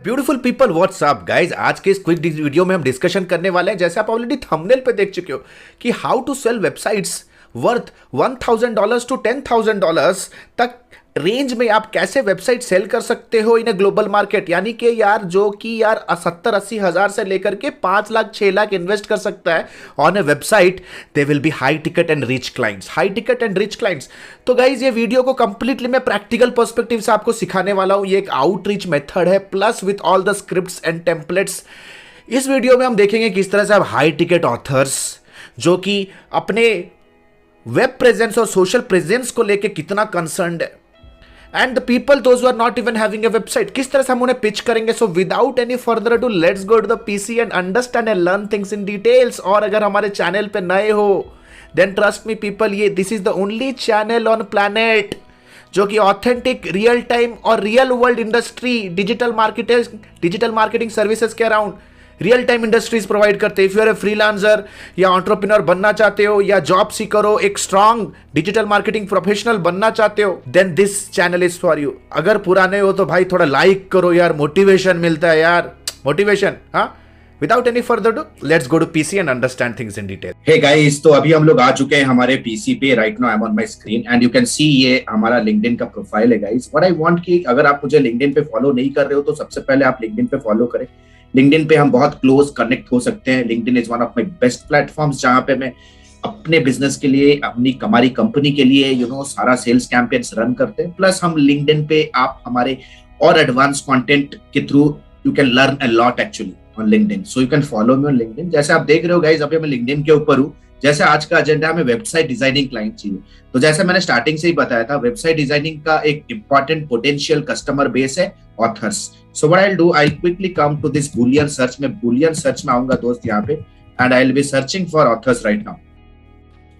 Beautiful people what's up guys, आज के इस क्विक वीडियो में हम डिस्कशन करने वाले हैं, जैसे आप ऑलरेडी थंबनेल पे देख चुके हो कि how to sell websites worth $1,000 to $10,000 तक रेंज में आप कैसे वेबसाइट सेल कर सकते हो इन ए ग्लोबल मार्केट। यानी कि यार जो कि यार 70-80 हज़ार से लेकर के 5 लाख 6 लाख इन्वेस्ट कर सकता है on A website. They will be high ticket and rich clients, high ticket and rich clients. तो गाइज ये वीडियो को कंप्लीटली मैं प्रैक्टिकल पर्सपेक्टिव से आपको सिखाने वाला हूं। ये एक आउटरीच मेथड है plus with all the scripts and templates. इस वीडियो में हम देखेंगे किस तरह से आप हाई टिकट ऑथर्स जो कि अपने वेब प्रेजेंस और सोशल प्रेजेंस को लेके कितना कंसर्न्ड है, and the people those who are not even having a website, किस तरह से हम उन्हें पिच करेंगे। So without any further ado let's go to the PC and understand and learn things in details. और अगर हमारे चैनल पे नए हो देन ट्रस्ट मी पीपल, ये this is the only channel on planet जो कि ऑथेंटिक रियल टाइम और real world industry digital marketing services के around real time industries provide करते हैं। If you are a freelancer या एंटरप्रेन्योर बनना चाहते हो या जॉब सीकर हो, एक स्ट्रांग डिजिटल मार्केटिंग प्रोफेशनल बनना चाहते हो, then this channel is for you. अगर पुराने हो तो भाई थोड़ा लाइक करो यार, मोटिवेशन मिलता है यार, मोटिवेशन। हाँ, without any further do let's go to PC and understand things in detail. Hey guys, तो अभी हम लोग आ चुके हैं हमारे पीसी पे। Right now I am on my screen and you can सी ये हमारा लिंक्डइन का प्रोफाइल है गाइस। व्हाट आई वांट कि अगर आप मुझे लिंक्डइन पे फॉलो नहीं कर रहे हो तो सबसे पहले आप लिंक्डइन पे फॉलो करें। लिंक्डइन पे हम बहुत क्लोज कनेक्ट हो सकते हैं। LinkedIn is one of my best platforms जहां पे मैं अपने बिजनेस के लिए, अपनी हमारी कंपनी के लिए सारा सेल्स कैंपेन्स रन करते हैं। प्लस हम लिंक्डइन पे आप हमारे और एडवांस कंटेंट के through you can learn a lot actually on LinkedIn. So you can follow me on LinkedIn. जैसे आप देख रहे हो गाइस, अभी मैं लिंक्डइन के ऊपर हूँ। जैसे आज का एजेंडा हमें वेबसाइट डिजाइनिंग क्लाइंट चाहिए, तो जैसे मैंने स्टार्टिंग से ही बताया था, वेबसाइट डिजाइनिंग का एक इंपॉर्टेंट पोटेंशियल कस्टमर बेस है authors. So what I will do, I will quickly come to this boolean search. मैं बूलियन सर्च में आऊंगा दोस्त यहाँ पे, and I will be searching for authors right now.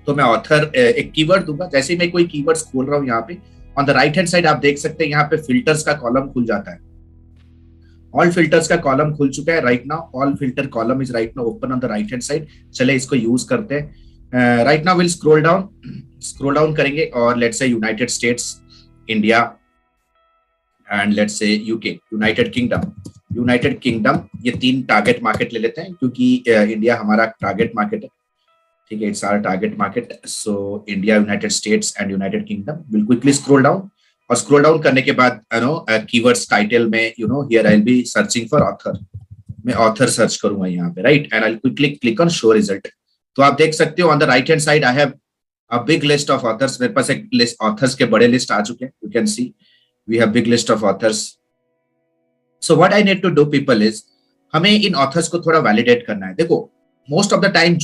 तो मैं ऑथर एक कीवर्ड दूंगा। जैसे ही मैं कोई कीवर्ड्स खोल रहा हूँ यहाँ पे, on the right hand side आप देख सकते हैं यहाँ पे फिल्टर्स का कॉलम खुल जाता है। ऑल फिल्टर्स का कॉलम खुल चुका है right now. All filter column is right now open on the right hand side. चले इसको यूज करते हैं। Right now will scroll down करेंगे और let's say United states, India and let's say UK, United kingdom. ये 3 target market ले लेते हैं क्योंकि इंडिया हमारा टारगेट मार्केट है। ठीक है, it's our target market. So India, United States and United Kingdom. Will quickly scroll down, और स्क्रॉल डाउन करने के बाद कीवर्ड्स टाइटल में here I will be searching for author. मैं ऑथर सर्च करूंगा यहाँ पे, right, and I will quickly click on show result. तो आप देख सकते हो on the right hand side I have a big list of authors. मेरे पास एक लिस्ट ऑथर्स के बड़े लिस्ट आ चुके हैं। You can see we have big list of authors. So what I need to do people is, हमें इन ऑथर्स को थोड़ा वैलिडेट करना है। देखो, मोस्ट ऑफ द टाइम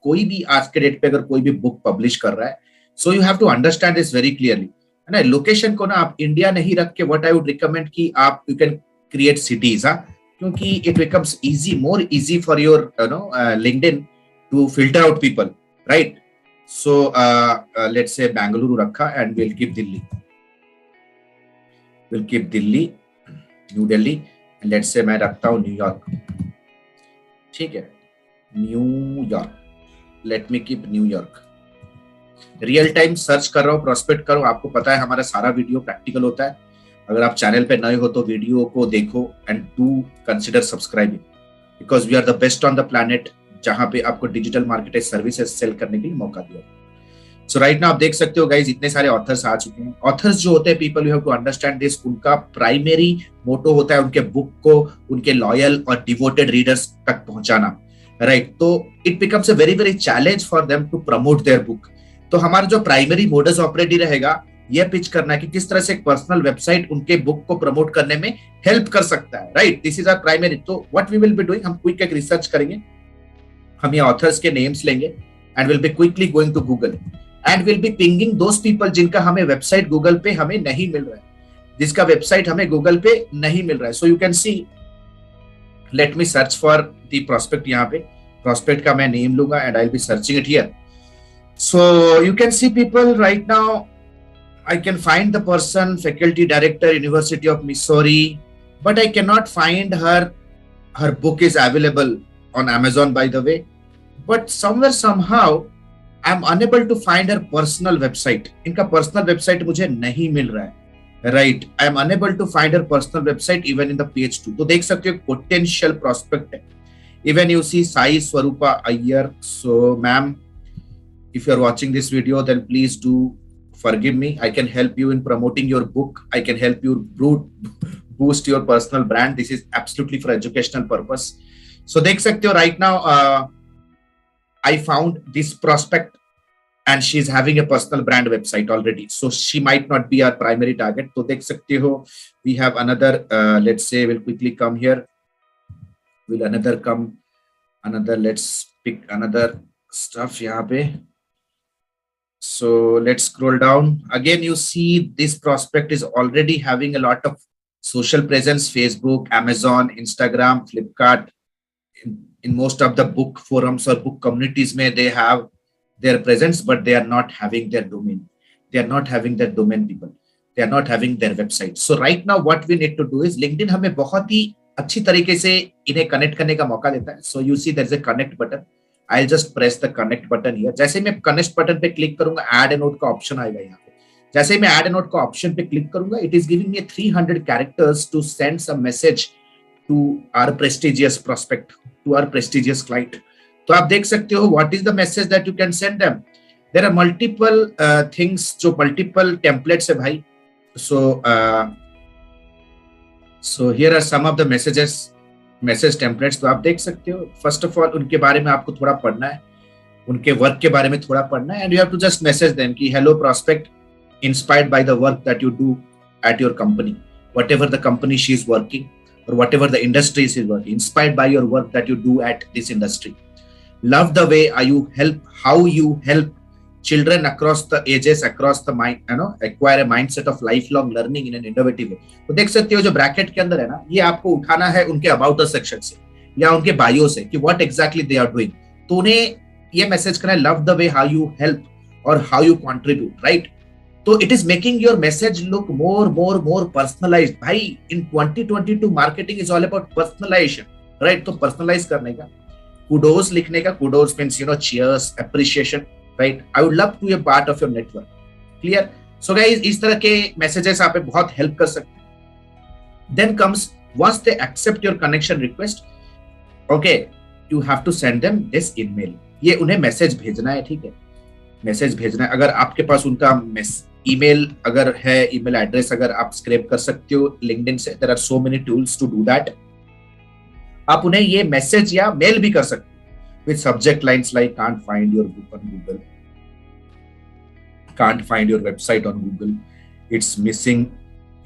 कोई भी आज के डेट पे अगर कोई भी बुक पब्लिश कर रहा है, so you have to understand this very clearly, है ना। लोकेशन को ना आप इंडिया नहीं रख के, व्हाट आई वुड रिकमेंड कि आप यू कैन क्रिएट सिटीज, क्योंकि it becomes easy, more easy for your LinkedIn to filter out people, right? So let's say Bangalore रखा and we'll keep Delhi, New Delhi, and let's say मैं रखता हूँ New York. ठीक है, New York, let me keep New York. Real time search कर रहा हूँ, prospect करो। आपको पता है हमारा सारा वीडियो प्रैक्टिकल होता है। अगर आप चैनल पे नए हो तो वीडियो को देखो and do consider subscribing, because we are the best on the planet जहां पे आपको डिजिटल मार्केटिंग सर्विसेज सेल करने के लिए मौका दिया। सो राइट नाउ आप देख सकते हो गाइस, इतने सारे ऑथर्स आ चुके हैं। ऑथर्स जो होते हैं people, you have to understand this, उनका प्राइमरी मोटो होता है उनके बुक को उनके लॉयल और डिवोटेड रीडर्स तक पहुंचाना, राइट। तो it becomes a very very challenge for them to promote their book. तो हमारा जो प्राइमरी मोडस ऑपरेंडी रहेगा, यह पिच करना है कि किस तरह से एक पर्सनल वेबसाइट उनके बुक को प्रमोट करने में हेल्प कर सकता है, right. This is our primary. तो what we will be doing, हम क्विक एक रिसर्च करेंगे। हम ये ऑथर्स के नेम्स लेंगे and will be quickly going to Google and will be pinging those people जिनका हमें वेबसाइट गूगल पे हमें नहीं मिल रहा है, जिसका वेबसाइट हमें गूगल पे नहीं मिल रहा है। So you can C, let me search for the prospect. यहाँ पे प्रोस्पेक्ट का मैं नेम लूंगा and I will be searching it here. So you can see people right now I can find the person, faculty director, University of Missouri, but I cannot find her book is available on Amazon, by the way, but somehow I'm unable to find her personal website. इनका personal website मुझे नहीं मिल रहा है, right, I am unable to find her personal website even in the page 2। तो देख सकते हो पोटेंशियल प्रोस्पेक्ट है। Even you see Sai Swarupa Iyer. So ma'am, if you are watching this video, then please do forgive me. I can help you in promoting your book. I can help you boost your personal brand. This is absolutely for educational purpose. So देख सकते हो right now I found this prospect and she's having a personal brand website already, so she might not be our primary target. तो देख सकते हो we have another let's say we'll quickly come here, let's pick another stuff यहाँ पे. So let's scroll down again. You see this prospect is already having a lot of social presence: Facebook, Amazon, Instagram, Flipkart. In most of the book forums or book communities may they have their presence, but they are not having their domain. They are not having their domain people. They are not having their website. So right now what we need to do is LinkedIn हमें बहुत ही अच्छी तरीके से इन्हें connect करने का मौका देता है. So you see there is a connect button. I'll just press the connect button here. जैसे मैं connect button पे क्लिक करूंगा, add a note का ऑप्शन आएगा यहाँ पे. जैसे ही मैं add a note का ऑप्शन पे क्लिक करूंगा, it is giving me 300 characters to send some message to our prestigious prospect, to our prestigious client. तो आप देख सकते हो what is the message that you can send them. There are multiple things, जो multiple templates है भाई. So here are some of the message templates. तो आप देख सकते हो फर्स्ट ऑफ ऑल उनके बारे में आपको थोड़ा पढ़ना है, उनके वर्क के बारे में थोड़ा पढ़ना है, and you have to just message them कि hello prospect, inspired by the work that you do at your company, whatever the company she is working or whatever the industry is working, inspired by your work that you do at this industry. Love the way how you help children across the ages, across the mind, acquire a mindset of lifelong learning in an innovative way. तो देख सकते हो जो bracket के अंदर है ना, ये आपको उठाना है उनके अबाउट अस सेक्शन से या उनके बायो से कि what exactly they are doing. तो उन्हें ये मैसेज करना है, love the way how you help और हाउ यू कंट्रीब्यूट, राइट. तो it is making your message look more personalized. भाई in 2022 marketing is all about personalization, right. तो personalize करने का, कुडोज लिखने का, kudos means cheers, appreciation, right. I would love to be a part of your network. Clear. So guys, इस तरह के messages आप बहुत हेल्प कर सकते हैं. Then comes once they accept your connection request, okay, you have to send them this email. ये उन्हें मैसेज भेजना है, ठीक है, मैसेज भेजना है. अगर आपके पास उनका ईमेल अगर है, ईमेल एड्रेस अगर आप स्क्रैप कर सकते हो लिंक्डइन से, there are so many tools to do that. आप उन्हें ये मैसेज या मेल भी कर सकते हो with subject lines like can't find your book on Google, can't find your website on Google, it's missing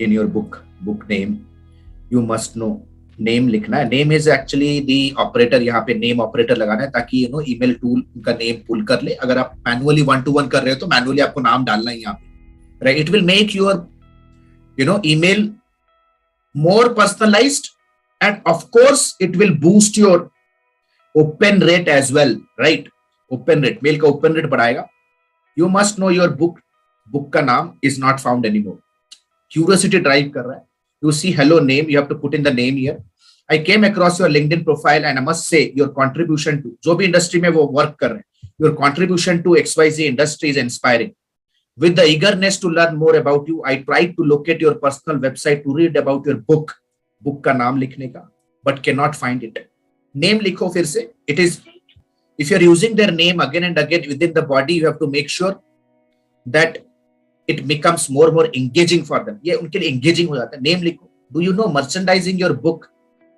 in your book name, you must know. Name लिखना है. Name is actually the operator, यहाँ पे name operator लगाना है ताकि email tool उनका name पुल कर ले. अगर आप मैनुअली 1-to-1 कर रहे हो तो मैनुअली आपको नाम डालना है यहाँ पे, right. It will make your email more personalized, and of course it will boost your open rate as well, right. Open rate, mail का open rate बढ़ाएगा. You must know your book का नाम is not found anymore. Curiosity drive कर रहा है. You see hello name, you have to put in the name here. I came across your LinkedIn profile and I must say your contribution to जो भी industry में वो work कर रहे हैं, your contribution to XYZ industry is inspiring. With the eagerness to learn more about you, I tried to locate your personal website to read about your book. Book का नाम लिखने का, but cannot find it. Name लिखो फिर से. It is, if you are using their name again and again within the body, you have to make sure that it becomes more engaging for them. ये उनके लिए engaging हो जाता है. Name लिखो. Do you know merchandising your book?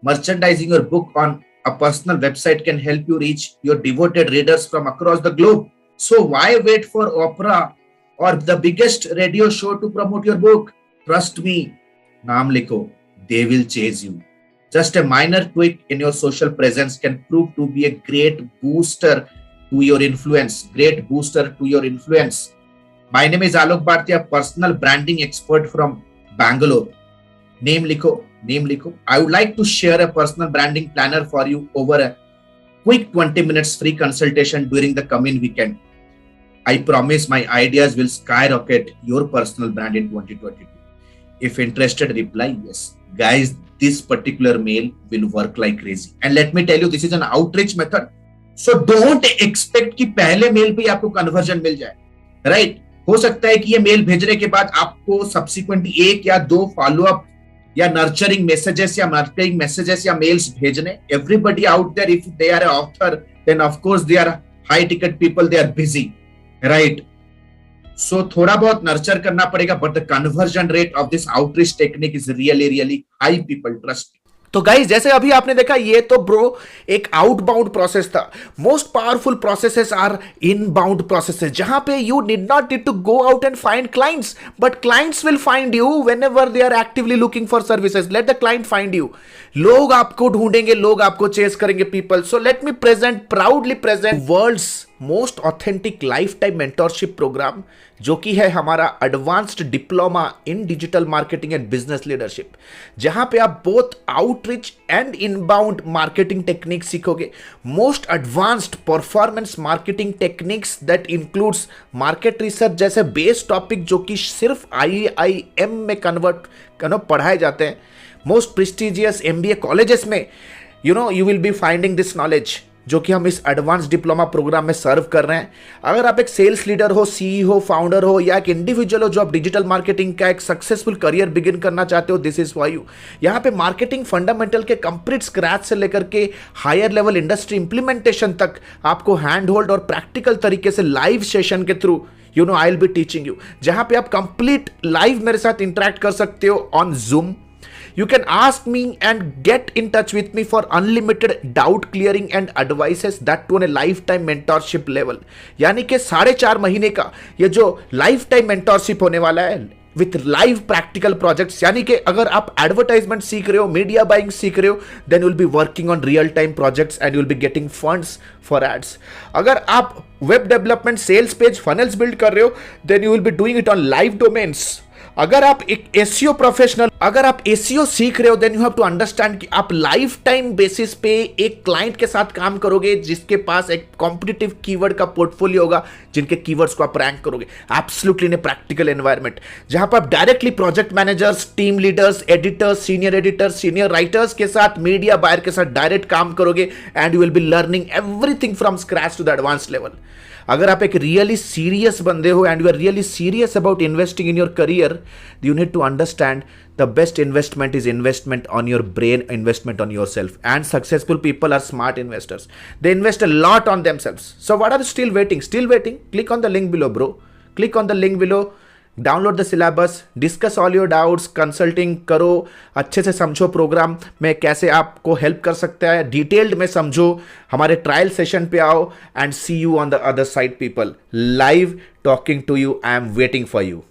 Merchandising your book on a personal website can help you reach your devoted readers from across the globe. So why wait for Oprah or the biggest radio show to promote your book? Trust me, naam likho, they will chase you. Just a minor tweak in your social presence can prove to be a great booster to your influence. My name is Alok Bhartia, personal branding expert from Bangalore. Name likho. I would like to share a personal branding planner for you over a quick 20 minutes free consultation during the coming weekend. I promise my ideas will skyrocket your personal brand in 2022. If interested, reply yes. Guys, this particular mail will work like crazy. And let me tell you, this is an outreach method. So don't expect कि पहले mail पे आपको conversion मिल जाए, right? हो सकता है कि ये मेल भेजने के बाद आपको सब्सिक्वेंटली 1 या 2 फॉलोअप या नर्चरिंग मैसेजेस या मार्केटिंग मैसेजेस या मेल्स भेजने. Everybody out there, if they are a author, then of course they are high ticket people, they are busy, right? So थोड़ा बहुत नर्चर करना पड़ेगा, but the conversion rate of this outreach technique is really really high, people trust. तो guys, जैसे अभी आपने देखा, ये तो ब्रो एक आउटबाउंड प्रोसेस था. Most powerful processes are inbound processes, जहां पे you need not need to go out and find clients, but clients will find you whenever they are actively looking for services. Let the client find you. लोग आपको ढूंढेंगे, लोग आपको chase करेंगे, people. So let me proudly present world's most authentic lifetime mentorship programme, जो कि है हमारा advanced diploma in digital marketing and business leadership, जहां पे आप both outreach and inbound marketing techniques सीखोगे. Most advanced performance marketing techniques that includes market research जैसे base topic, जो कि सिर्फ IIM में पढ़ाए जाते हैं. मोस्ट प्रेस्टिजियस MBA कॉलेजेस में you will be finding this knowledge, जो कि हम इस एडवांस डिप्लोमा प्रोग्राम में सर्व कर रहे हैं. अगर आप एक सेल्स लीडर हो, CEO, फाउंडर हो, या एक इंडिविजुअल हो जो आप डिजिटल मार्केटिंग का एक सक्सेसफुल करियर बिगिन करना चाहते हो, दिस इज फॉर यू. यहाँ पे मार्केटिंग फंडामेंटल के कंप्लीट स्क्रैच से लेकर के हायर लेवल इंडस्ट्री इंप्लीमेंटेशन तक आपको हैंड होल्ड और प्रैक्टिकल तरीके से लाइव सेशन के through I will be teaching you, जहां पे आप कंप्लीट लाइव मेरे साथ इंटरेक्ट कर सकते हो on Zoom. You can ask me and get in touch with me for unlimited doubt clearing and advices, that to on a lifetime mentorship level. यानी कि 4.5 महीने का ये जो lifetime mentorship होने वाला है विथ लाइव प्रैक्टिकल प्रोजेक्ट्स. यानी कि अगर आप एडवर्टाइजमेंट सीख रहे हो, मीडिया बाइंग सीख रहे हो, then you will be working on real time projects and you will be getting funds for ads. अगर आप web development, sales page, funnels build कर रहे हो, then you will be doing it on live domains. अगर आप एक SEO professional, अगर आप SEO सीख रहे हो, then you have to understand कि आप लाइफ टाइम बेसिस पे एक क्लाइंट के साथ काम करोगे जिसके पास एक कॉम्पिटिटिव कीवर्ड का पोर्टफोलियो होगा, जिनके कीवर्ड्स को आप रैंक करोगे absolutely in a practical environment, जहां पर आप directly project managers, team leaders, editors, senior writers के साथ, मीडिया बायर के साथ डायरेक्ट काम करोगे and you will be learning everything from scratch to the advance level. अगर आप एक रियली सीरियस बंदे हो and you are really serious about investing in your career, you need to understand the best investment is investment on your brain, investment on yourself. And successful people are smart investors. They invest a lot on themselves. So what are you still waiting? Click on the link below, bro. Click on the link below. Download the syllabus, discuss all your doubts, consulting करो, अच्छे से समझो programme में कैसे आपको help कर सकता है, डिटेल्ड में समझो, हमारे ट्रायल सेशन पे आओ and see you on the other side people. Live talking to you, I am waiting for you.